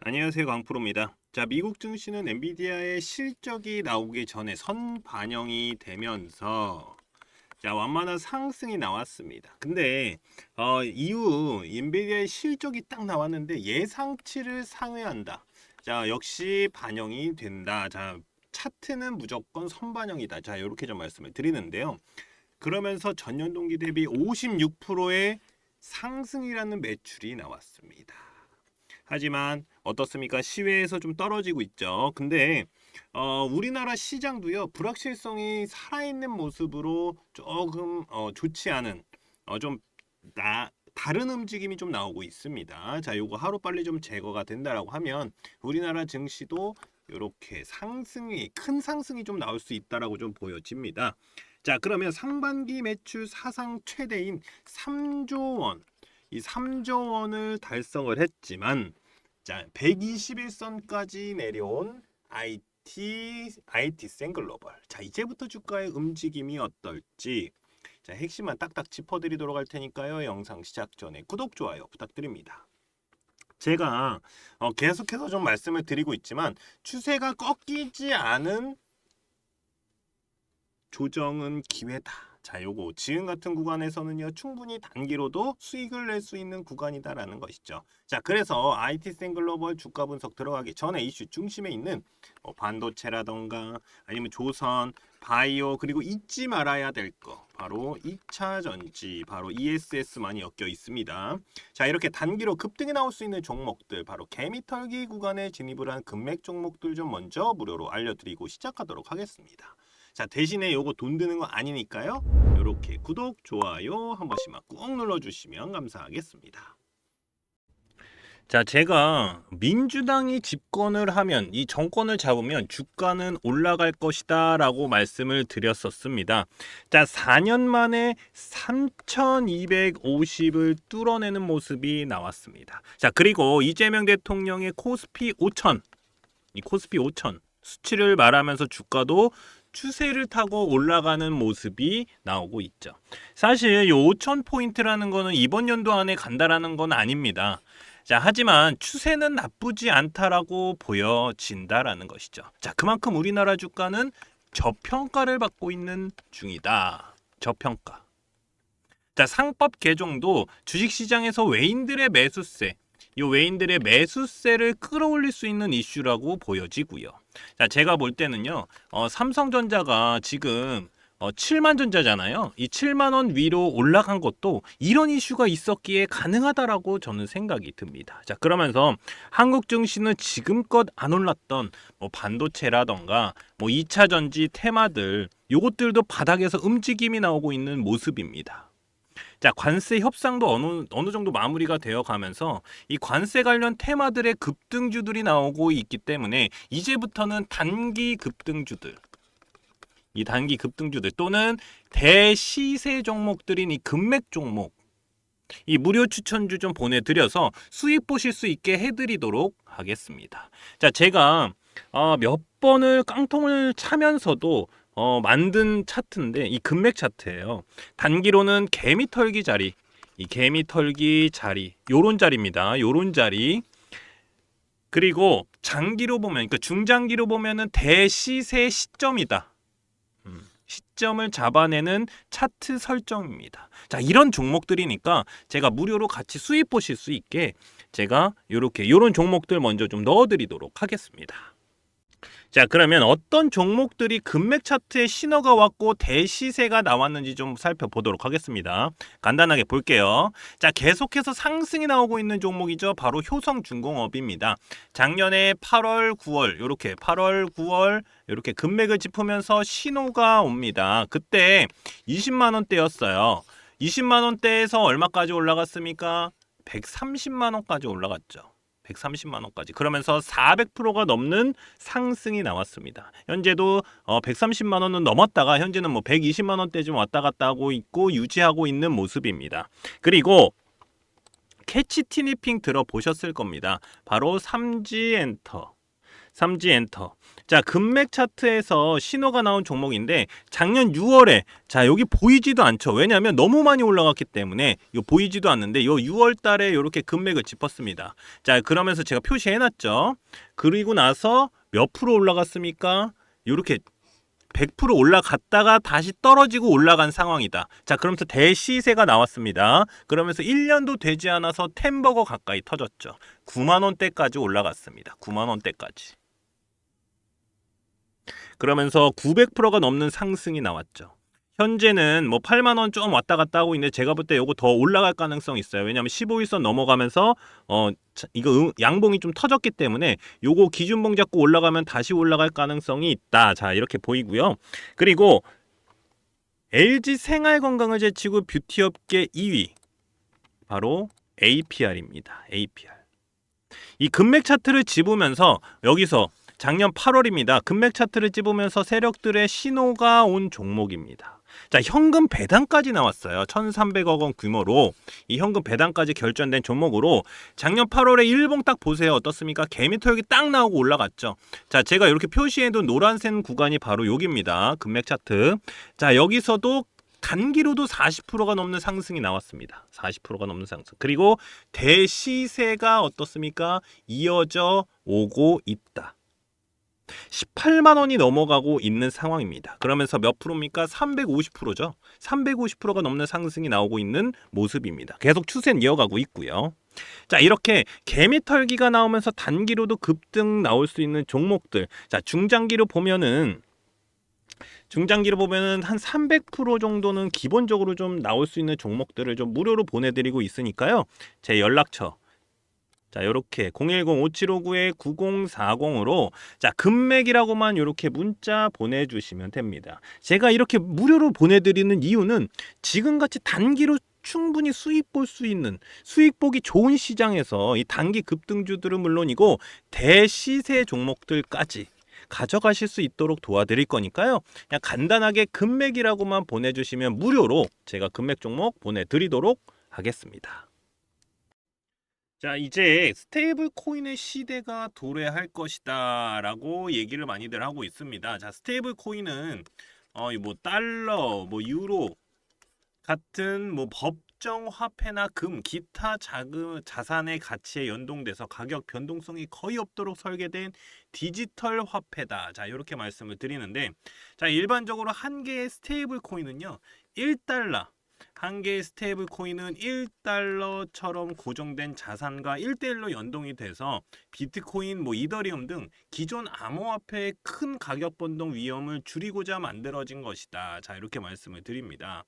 안녕하세요, 강프로입니다. 자, 미국 증시는 엔비디아의 실적이 나오기 전에 선반영이 되면서 완만한 상승이 나왔습니다. 근데 이후 엔비디아의 실적이 딱 나왔는데 예상치를 상회한다. 자, 역시 반영이 된다. 자, 차트는 무조건 선반영이다. 자, 이렇게 좀 말씀을 드리는데요. 그러면서 전년 동기 대비 56%의 상승이라는 매출이 나왔습니다. 하지만 어떻습니까? 시외에서 좀 떨어지고 있죠. 근데 우리나라 시장도요, 불확실성이 살아있는 모습으로 조금 좋지 않은 좀 다른 움직임이 좀 나오고 있습니다. 자, 요거 하루빨리 좀 제거가 된다라고 하면 우리나라 증시도 이렇게 큰 상승이 좀 나올 수 있다라고 좀 보여집니다. 자, 그러면 상반기 매출 사상 최대인 3조 원, 이 3조 원을 달성을 했지만, 자, 121선까지 내려온 IT 센글로벌. 자, 이제부터 주가의 움직임이 어떨지, 자, 핵심만 딱딱 짚어드리도록 할 테니까요. 영상 시작 전에 구독, 좋아요 부탁드립니다. 제가 계속해서 좀 말씀을 드리고 있지만 추세가 꺾이지 않은 조정은 기회다. 자, 요거 지금 같은 구간에서는요, 충분히 단기로도 수익을 낼 수 있는 구간이다라는 것이죠. 자, 그래서 IT센 글로벌 주가 분석 들어가기 전에 이슈 중심에 있는 반도체라던가 아니면 조선, 바이오, 그리고 잊지 말아야 될 거 바로 2차 전지, 바로 ESS만이 엮여 있습니다. 자, 이렇게 단기로 급등이 나올 수 있는 종목들, 바로 개미털기 구간에 진입을 한 금맥 종목들 좀 먼저 무료로 알려드리고 시작하도록 하겠습니다. 자, 대신에 요거 돈 드는 거 아니니까요. 요렇게 구독, 좋아요 한 번씩만 꾹 눌러주시면 감사하겠습니다. 자, 제가 민주당이 집권을 하면, 이 정권을 잡으면 주가는 올라갈 것이다 라고 말씀을 드렸었습니다. 자, 4년 만에 3250을 뚫어내는 모습이 나왔습니다. 자, 그리고 이재명 대통령의 코스피 5000, 이 코스피 5000 수치를 말하면서 주가도 추세를 타고 올라가는 모습이 나오고 있죠. 사실 이 5,000포인트라는 거는 이번 연도 안에 간다라는 건 아닙니다. 자, 하지만 추세는 나쁘지 않다라고 보여진다라는 것이죠. 자, 그만큼 우리나라 주가는 저평가를 받고 있는 중이다. 저평가. 자, 상법 개정도 주식시장에서 외인들의 매수세, 이 외인들의 매수세를 끌어올릴 수 있는 이슈라고 보여지고요. 자, 제가 볼 때는요, 삼성전자가 지금 7만 전자잖아요. 이 7만 원 위로 올라간 것도 이런 이슈가 있었기에 가능하다라고 저는 생각이 듭니다. 자, 그러면서 한국 증시는 지금껏 안 올랐던 반도체라던가 2차 전지 테마들, 요것들도 바닥에서 움직임이 나오고 있는 모습입니다. 자, 관세 협상도 어느 정도 마무리가 되어 가면서 이 관세 관련 테마들의 급등주들이 나오고 있기 때문에 이제부터는 단기 급등주들, 이 단기 급등주들 또는 대시세 종목들인 이 금맥 종목, 이 무료 추천주 좀 보내드려서 수익 보실 수 있게 해드리도록 하겠습니다. 자, 제가 몇 번을 깡통을 차면서도 만든 차트인데, 이 금맥 차트예요. 단기로는 개미털기 자리, 이 개미털기 자리, 요런 자리입니다. 요런 자리. 그리고 장기로 보면, 그러니까 중장기로 보면은 대시세 시점이다. 시점을 잡아내는 차트 설정입니다. 자, 이런 종목들이니까 제가 무료로 같이 수익 보실 수 있게 제가 요런 종목들 먼저 좀 넣어드리도록 하겠습니다. 자, 그러면 어떤 종목들이 금맥 차트에 신호가 왔고 대시세가 나왔는지 좀 살펴보도록 하겠습니다. 간단하게 볼게요. 자, 계속해서 상승이 나오고 있는 종목이죠. 바로 효성중공업입니다. 작년에 8월, 9월 이렇게 8월, 9월 이렇게 금맥을 짚으면서 신호가 옵니다. 그때 20만 원대였어요. 20만 원대에서 얼마까지 올라갔습니까? 130만 원까지 올라갔죠. 130만 원까지. 그러면서 400%가 넘는 상승이 나왔습니다. 현재도 130만 원은 넘었다가 현재는 120만 원대쯤 왔다 갔다 하고 있고 유지하고 있는 모습입니다. 그리고 캐치 티니핑 들어보셨을 겁니다. 바로 삼지엔터. 삼지 엔터. 자, 금맥 차트에서 신호가 나온 종목인데 작년 6월에 자, 여기 보이지도 않죠. 왜냐하면 너무 많이 올라갔기 때문에 이거 보이지도 않는데 요 6월 달에 이렇게 금맥을 짚었습니다. 자, 그러면서 제가 표시해 놨죠. 그리고 나서 몇 프로 올라갔습니까? 이렇게 100% 올라갔다가 다시 떨어지고 올라간 상황이다. 자, 그러면서 대시세가 나왔습니다. 그러면서 1년도 되지 않아서 10버거 가까이 터졌죠. 9만 원대까지 올라갔습니다. 9만 원대까지. 그러면서 900%가 넘는 상승이 나왔죠. 현재는 뭐 8만 원 좀 왔다 갔다 하고 있는데 제가 볼 때 요거 더 올라갈 가능성이 있어요. 왜냐하면 15일선 넘어가면서 이거 양봉이 좀 터졌기 때문에 요거 기준봉 잡고 올라가면 다시 올라갈 가능성이 있다. 자, 이렇게 보이고요. 그리고 LG 생활건강을 제치고 뷰티업계 2위 바로 APR입니다. APR. 이 금맥 차트를 집으면서 여기서 작년 8월입니다. 금맥 차트를 집으면서 세력들의 신호가 온 종목입니다. 자, 현금 배당까지 나왔어요. 1,300억 원 규모로 이 현금 배당까지 결정된 종목으로 작년 8월에 일봉 딱 보세요. 어떻습니까? 개미털기 딱 나오고 올라갔죠. 자, 제가 이렇게 표시해둔 노란색 구간이 바로 여기입니다. 금맥 차트. 자, 여기서도 단기로도 40%가 넘는 상승이 나왔습니다. 40%가 넘는 상승. 그리고 대시세가 어떻습니까? 이어져 오고 있다. 18만 원이 넘어가고 있는 상황입니다. 그러면서 몇 프로입니까? 350%죠. 350%가 넘는 상승이 나오고 있는 모습입니다. 계속 추세는 이어가고 있고요. 자, 이렇게 개미털기가 나오면서 단기로도 급등 나올 수 있는 종목들. 자, 중장기로 보면은 한 300% 정도는 기본적으로 좀 나올 수 있는 종목들을 좀 무료로 보내드리고 있으니까요. 제 연락처 자, 요렇게 010-5759-9040으로 자, 금맥이라고만 요렇게 문자 보내주시면 됩니다. 제가 이렇게 무료로 보내드리는 이유는 지금같이 단기로 충분히 수익 볼 수 있는 수익 보기 좋은 시장에서 이 단기 급등주들은 물론이고 대시세 종목들까지 가져가실 수 있도록 도와드릴 거니까요. 그냥 간단하게 금맥이라고만 보내주시면 무료로 제가 금맥 종목 보내드리도록 하겠습니다. 자, 이제 스테이블 코인의 시대가 도래할 것이다 라고 얘기를 많이들 하고 있습니다. 자, 스테이블 코인은 뭐 달러, 뭐 유로 같은 뭐 법정 화폐나 금, 기타 자산의 가치에 연동돼서 가격 변동성이 거의 없도록 설계된 디지털 화폐다. 자, 이렇게 말씀을 드리는데, 자, 일반적으로 한 개의 스테이블 코인은요, 1달러 한 개의 스테이블 코인은 1달러처럼 고정된 자산과 1대1로 연동이 돼서 비트코인, 뭐 이더리움 등 기존 암호화폐의 큰 가격 변동 위험을 줄이고자 만들어진 것이다. 자, 이렇게 말씀을 드립니다.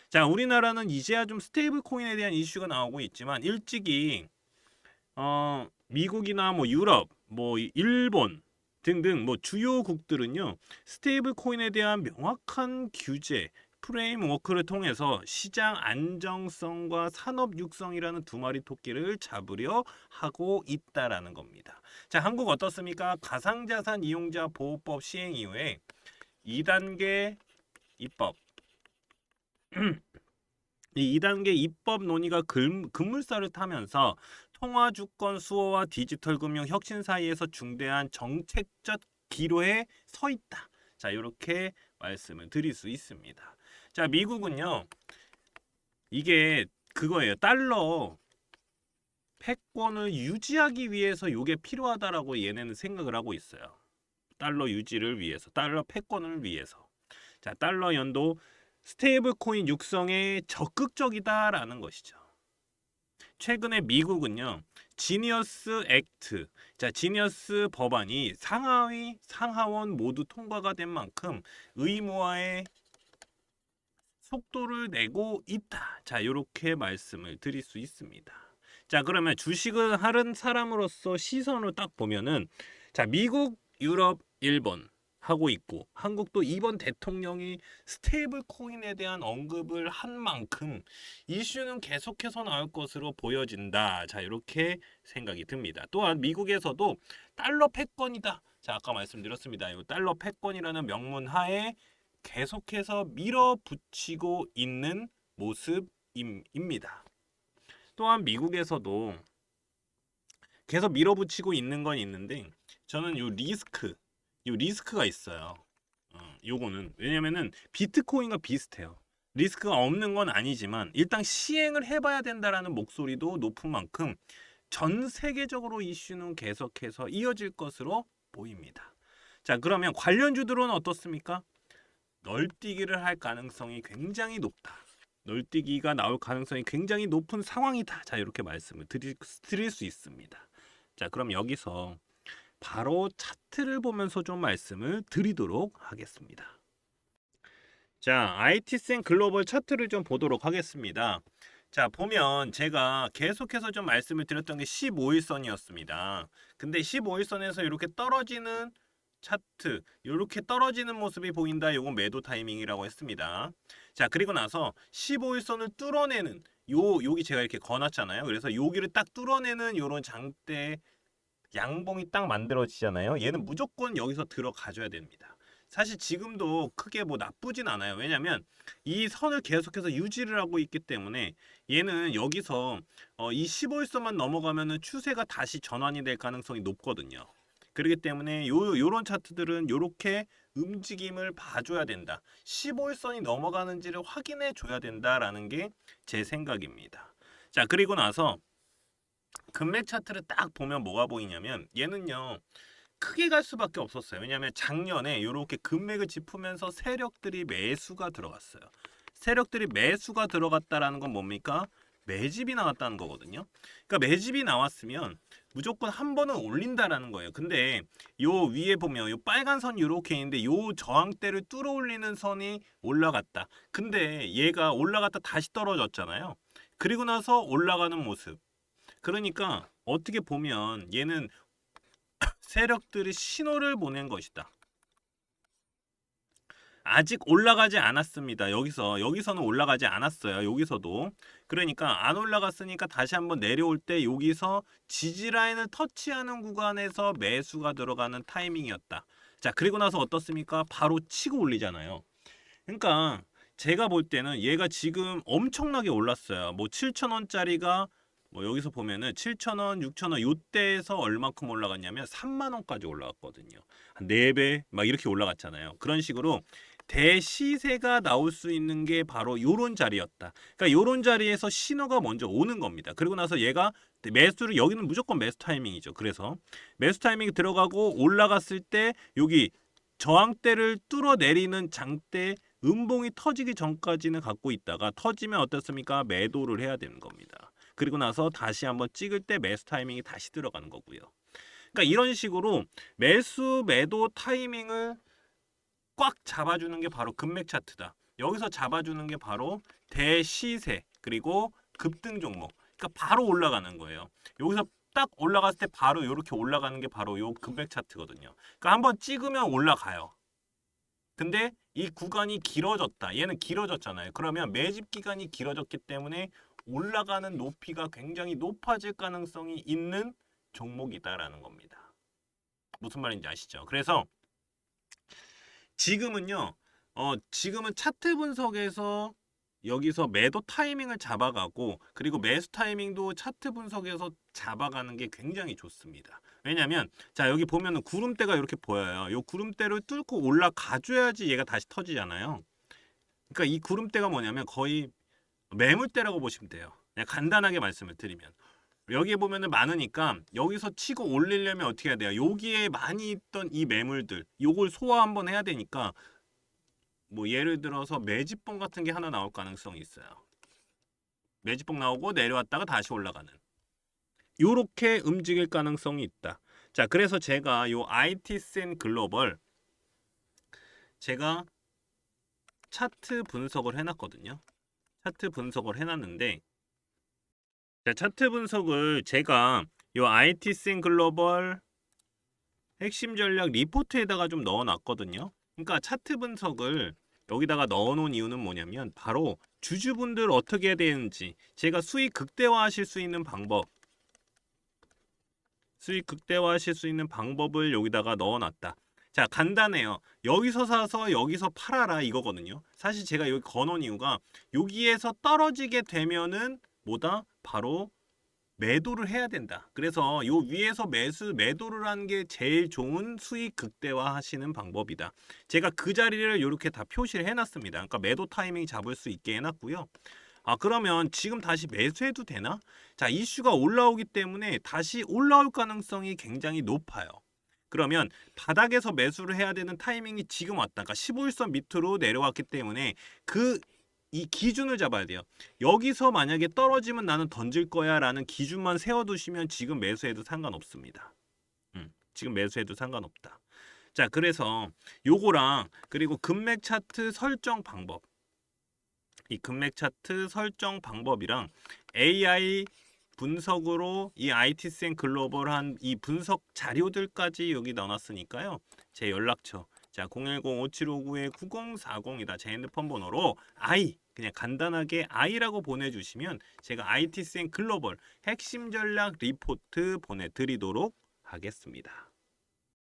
자, 우리나라는 이제야 좀 스테이블 코인에 대한 이슈가 나오고 있지만 일찍이 미국이나 뭐 유럽, 뭐 일본 등등 뭐 주요국들은요, 스테이블 코인에 대한 명확한 규제 프레임워크를 통해서 시장 안정성과 산업 육성이라는 두 마리 토끼를 잡으려 하고 있다라는 겁니다. 자, 한국 어떻습니까? 가상자산 이용자 보호법 시행 이후에 2단계 입법 이 2단계 입법 논의가 급물살을 타면서 통화주권 수호와 디지털 금융 혁신 사이에서 중대한 정책적 기로에 서 있다. 자, 이렇게 말씀을 드릴 수 있습니다. 자, 미국은요, 이게 그거예요. 달러 패권을 유지하기 위해서 이게 필요하다라고 얘네는 생각을 하고 있어요. 달러 유지를 위해서, 달러 패권을 위해서. 자, 달러 연도 스테이블 코인 육성에 적극적이다라는 것이죠. 최근에 미국은요, 지니어스 액트, 자, 지니어스 법안이 상하위, 상하원 모두 통과가 된 만큼 의무화의 속도를 내고 있다. 자, 이렇게 말씀을 드릴 수 있습니다. 자, 그러면 주식을 하는 사람으로서 시선을 딱 보면은, 자, 미국, 유럽, 일본 하고 있고, 한국도 이번 대통령이 스테이블 코인에 대한 언급을 한 만큼 이슈는 계속해서 나올 것으로 보여진다. 자, 이렇게 생각이 듭니다. 또한 미국에서도 달러 패권이다. 자, 아까 말씀드렸습니다. 이 달러 패권이라는 명문 하에 계속해서 밀어붙이고 있는 모습입니다. 또한 미국에서도 계속 밀어붙이고 있는 건 있는데 저는 요 리스크가 있어요. 요거는 왜냐면은 비트코인과 비슷해요. 리스크가 없는 건 아니지만 일단 시행을 해봐야 된다라는 목소리도 높은 만큼 전 세계적으로 이슈는 계속해서 이어질 것으로 보입니다. 자, 그러면 관련주들은 어떻습니까? 널뛰기를 할 가능성이 굉장히 높다. 널뛰기가 나올 가능성이 굉장히 높은 상황이다. 자, 이렇게 말씀을 드릴 수 있습니다. 자, 그럼 여기서 바로 차트를 보면서 좀 말씀을 드리도록 하겠습니다. 자, IT센 글로벌 차트를 좀 보도록 하겠습니다. 자, 보면 제가 계속해서 좀 말씀을 드렸던 게 15일선이었습니다. 근데 15일선에서 이렇게 떨어지는 차트, 이렇게 떨어지는 모습이 보인다. 요건 매도 타이밍이라고 했습니다. 자, 그리고 나서 15일선을 뚫어내는 여기 제가 이렇게 거놨잖아요. 그래서 여기를 딱 뚫어내는 요런 장대 양봉이 딱 만들어지잖아요. 얘는 무조건 여기서 들어가줘야 됩니다. 사실 지금도 크게 뭐 나쁘진 않아요. 왜냐면 이 선을 계속해서 유지를 하고 있기 때문에 얘는 여기서 이 15일선만 넘어가면은 추세가 다시 전환이 될 가능성이 높거든요. 그렇기 때문에 요런 차트들은 요렇게 움직임을 봐줘야 된다. 15일선이 넘어가는지를 확인해 줘야 된다라는 게 제 생각입니다. 자, 그리고 나서 금맥 차트를 딱 보면 뭐가 보이냐면 얘는요 크게 갈 수밖에 없었어요. 왜냐하면 작년에 이렇게 금맥을 짚으면서 세력들이 매수가 들어갔어요. 세력들이 매수가 들어갔다라는 건 뭡니까? 매집이 나왔다는 거거든요. 그러니까 매집이 나왔으면 무조건 한 번은 올린다라는 거예요. 근데 요 위에 보면 요 빨간 선 이렇게 있는데 요 저항대를 뚫어 올리는 선이 올라갔다. 근데 얘가 올라갔다 다시 떨어졌잖아요. 그리고 나서 올라가는 모습. 그러니까 어떻게 보면 얘는 세력들이 신호를 보낸 것이다. 아직 올라가지 않았습니다. 여기서는 올라가지 않았어요. 여기서도. 그러니까 안 올라갔으니까 다시 한번 내려올 때 여기서 지지 라인을 터치하는 구간에서 매수가 들어가는 타이밍이었다. 자, 그리고 나서 어떻습니까? 바로 치고 올리잖아요. 그러니까 제가 볼 때는 얘가 지금 엄청나게 올랐어요. 뭐 7,000원짜리가 뭐 여기서 보면은 7,000원, 6,000원 요때에서 얼마큼 올라갔냐면 3만 원까지 올라갔거든요. 한 4배 막 이렇게 올라갔잖아요. 그런 식으로 대시세가 나올 수 있는 게 바로 요런 자리였다. 그러니까 요런 자리에서 신호가 먼저 오는 겁니다. 그리고 나서 얘가 매수를 여기는 무조건 매수 타이밍이죠. 그래서 매수 타이밍이 들어가고 올라갔을 때 여기 저항대를 뚫어내리는 장대 음봉이 터지기 전까지는 갖고 있다가 터지면 어떻습니까? 매도를 해야 되는 겁니다. 그리고 나서 다시 한번 찍을 때 매수 타이밍이 다시 들어가는 거고요. 그러니까 이런 식으로 매수 매도 타이밍을 꽉 잡아주는 게 바로 금맥 차트다. 여기서 잡아주는 게 바로 대시세 그리고 급등 종목. 그러니까 바로 올라가는 거예요. 여기서 딱 올라갔을 때 바로 이렇게 올라가는 게 바로 요 금맥 차트거든요. 그러니까 한번 찍으면 올라가요. 근데 이 구간이 길어졌다. 얘는 길어졌잖아요. 그러면 매집 기간이 길어졌기 때문에 올라가는 높이가 굉장히 높아질 가능성이 있는 종목이다라는 겁니다. 무슨 말인지 아시죠? 그래서 지금은요. 지금은 차트 분석에서 여기서 매도 타이밍을 잡아가고 그리고 매수 타이밍도 차트 분석에서 잡아가는 게 굉장히 좋습니다. 왜냐면 자 여기 보면은 구름대가 이렇게 보여요. 이 구름대를 뚫고 올라가줘야지 얘가 다시 터지잖아요. 그러니까 이 구름대가 뭐냐면 거의 매물대라고 보시면 돼요. 그냥 간단하게 말씀을 드리면 여기에 보면은 많으니까 여기서 치고 올리려면 어떻게 해야 돼요? 여기에 많이 있던 이 매물들 요걸 소화 한번 해야 되니까 뭐 예를 들어서 매집봉 같은 게 하나 나올 가능성이 있어요. 매집봉 나오고 내려왔다가 다시 올라가는 요렇게 움직일 가능성이 있다. 자, 그래서 제가 요 IT센 글로벌 제가 차트 분석을 해놨거든요. 차트 분석을 해놨는데 자, 차트 분석을 제가 요 IT센 글로벌 핵심 전략 리포트에다가 좀 넣어놨거든요. 그러니까 차트 분석을 여기다가 넣어놓은 이유는 뭐냐면 바로 주주분들 어떻게 해야 되는지 제가 수익 극대화하실 수 있는 방법 수익 극대화하실 수 있는 방법을 여기다가 넣어놨다. 자, 간단해요. 여기서 사서 여기서 팔아라 이거거든요. 사실 제가 여기 거놓은 이유가 여기에서 떨어지게 되면은 뭐다? 바로 매도를 해야 된다. 그래서 요 위에서 매도를 하는 게 제일 좋은 수익 극대화 하시는 방법이다. 제가 그 자리를 이렇게 다 표시를 해놨습니다. 그러니까 매도 타이밍 잡을 수 있게 해놨고요. 그러면 지금 다시 매수해도 되나? 자, 이슈가 올라오기 때문에 다시 올라올 가능성이 굉장히 높아요. 그러면 바닥에서 매수를 해야 되는 타이밍이 지금 왔다. 그러니까 15일선 밑으로 내려왔기 때문에 이 기준을 잡아야 돼요. 여기서 만약에 떨어지면 나는 던질 거야 라는 기준만 세워두시면 지금 매수해도 상관없습니다. 지금 매수해도 상관없다. 자, 그래서 요거랑 그리고 금맥 차트 설정 방법, 이 금맥 차트 설정 방법이랑 AI 분석으로 이 IT센 글로벌한 이 분석 자료들까지 여기 넣어놨으니까요. 제 연락처 자 010-5759-9040이다. 제 핸드폰 번호로 그냥 간단하게 I라고 보내주시면 제가 IT센 글로벌 핵심 전략 리포트 보내드리도록 하겠습니다.